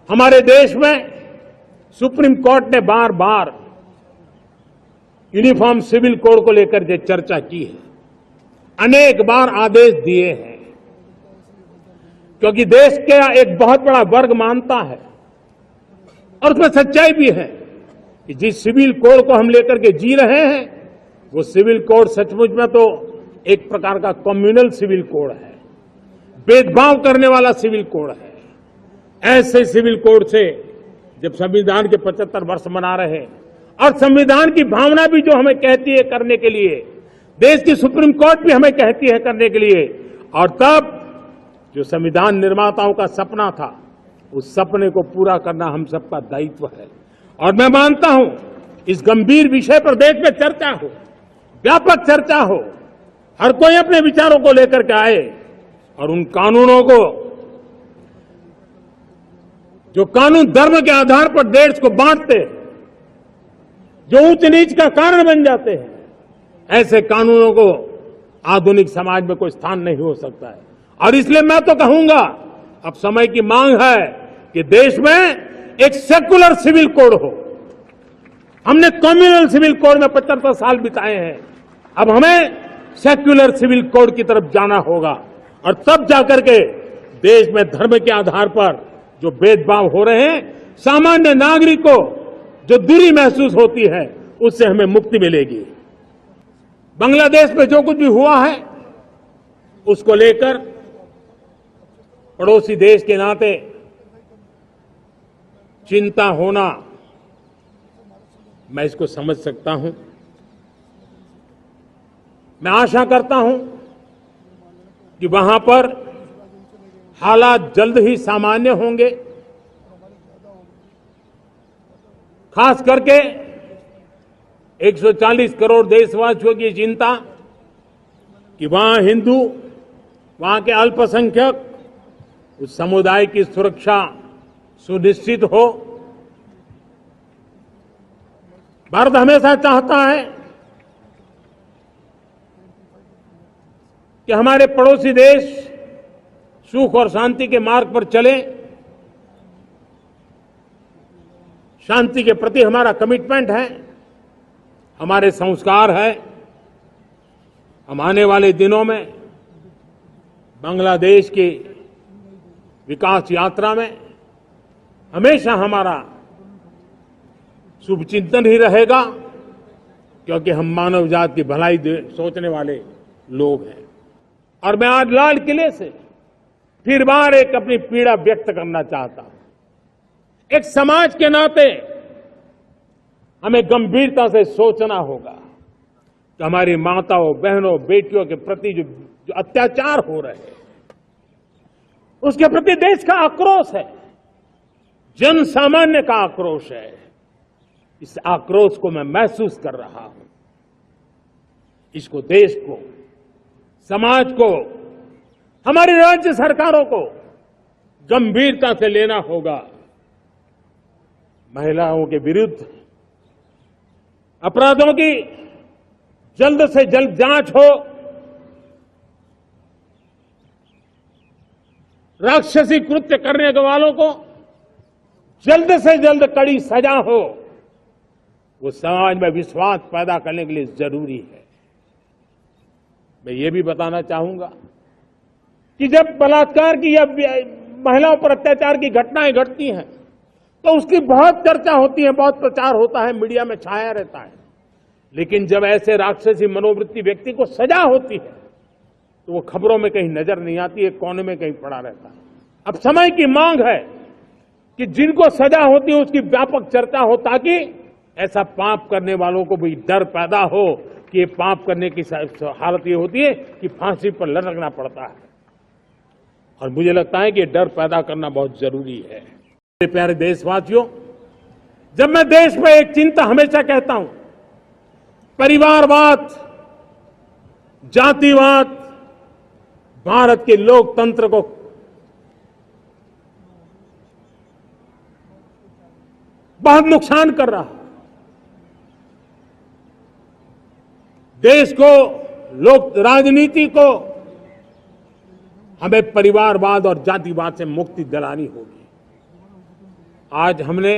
हमारे देश में सुप्रीम कोर्ट ने बार बार यूनिफॉर्म सिविल कोड को लेकर के चर्चा की है, अनेक बार आदेश दिए हैं, क्योंकि देश का एक बहुत बड़ा वर्ग मानता है और उसमें सच्चाई भी है कि जिस सिविल कोड को हम लेकर के जी रहे हैं वो सिविल कोड सचमुच में तो एक प्रकार का कम्युनल सिविल कोड है, भेदभाव करने वाला सिविल कोड है। ऐसे सिविल कोड से जब संविधान के 75 वर्ष मना रहे हैं और संविधान की भावना भी जो हमें कहती है करने के लिए, देश की सुप्रीम कोर्ट भी हमें कहती है करने के लिए, और तब जो संविधान निर्माताओं का सपना था उस सपने को पूरा करना हम सबका दायित्व है। और मैं मानता हूं इस गंभीर विषय पर देश में चर्चा हो, व्यापक चर्चा हो, हर कोई अपने विचारों को लेकर के आए और उन कानूनों को जो कानून धर्म के आधार पर देश को बांटते, जो ऊंच नीच का कारण बन जाते हैं, ऐसे कानूनों को आधुनिक समाज में कोई स्थान नहीं हो सकता है। और इसलिए मैं तो कहूंगा अब समय की मांग है कि देश में एक सेकुलर सिविल कोड हो। हमने कम्युनल सिविल कोड में 75 साल बिताए हैं, अब हमें सेक्युलर सिविल कोड की तरफ जाना होगा और तब जाकर के देश में धर्म के आधार पर जो भेदभाव हो रहे हैं, सामान्य नागरिक को जो दूरी महसूस होती है उससे हमें मुक्ति मिलेगी। बांग्लादेश में जो कुछ भी हुआ है उसको लेकर पड़ोसी देश के नाते चिंता होना, मैं इसको समझ सकता हूं। मैं आशा करता हूं कि वहां पर हालात जल्द ही सामान्य होंगे, खास करके 140 करोड़ देशवासियों की चिंता कि वहां हिंदू, वहां के अल्पसंख्यक, उस समुदाय की सुरक्षा सुनिश्चित हो। भारत हमेशा चाहता है कि हमारे पड़ोसी देश सुख और शांति के मार्ग पर चले। शांति के प्रति हमारा कमिटमेंट है, हमारे संस्कार है। हम आने वाले दिनों में बांग्लादेश की विकास यात्रा में हमेशा हमारा शुभचिंतन ही रहेगा, क्योंकि हम मानव जाति की भलाई सोचने वाले लोग हैं। और मैं आज लाल किले से फिर बार एक अपनी पीड़ा व्यक्त करना चाहता हूं। एक समाज के नाते हमें गंभीरता से सोचना होगा कि हमारी माताओं, बहनों, बेटियों के प्रति जो अत्याचार हो रहे हैं उसके प्रति देश का आक्रोश है, जन सामान्य का आक्रोश है। इस आक्रोश को मैं महसूस कर रहा हूं। इसको देश को, समाज को, हमारी राज्य सरकारों को गंभीरता से लेना होगा। महिलाओं के विरुद्ध अपराधों की जल्द से जल्द जांच हो, राक्षसी कृत्य करने वालों को जल्द से जल्द कड़ी सजा हो। वो समाज में विश्वास पैदा करने के लिए जरूरी है। मैं ये भी बताना चाहूंगा कि जब बलात्कार की या महिलाओं पर अत्याचार की घटनाएं घटती हैं तो उसकी बहुत चर्चा होती है, बहुत प्रचार होता है, मीडिया में छाया रहता है। लेकिन जब ऐसे राक्षसी मनोवृत्ति व्यक्ति को सजा होती है तो वो खबरों में कहीं नजर नहीं आती है, कोने में कहीं पड़ा रहता है। अब समय की मांग है कि जिनको सजा होती है उसकी व्यापक चर्चा हो, ताकि ऐसा पाप करने वालों को भी डर पैदा हो कि ये पाप करने की हालत ये होती है कि फांसी पर लटकना पड़ता है। और मुझे लगता है कि ये डर पैदा करना बहुत जरूरी है। मेरे प्यारे देशवासियों, जब मैं देश में एक चिंता हमेशा कहता हूं, परिवारवाद, जातिवाद भारत के लोकतंत्र को बहुत नुकसान कर रहा है। देश को, लोक राजनीति को हमें परिवारवाद और जातिवाद से मुक्ति दिलानी होगी। आज हमने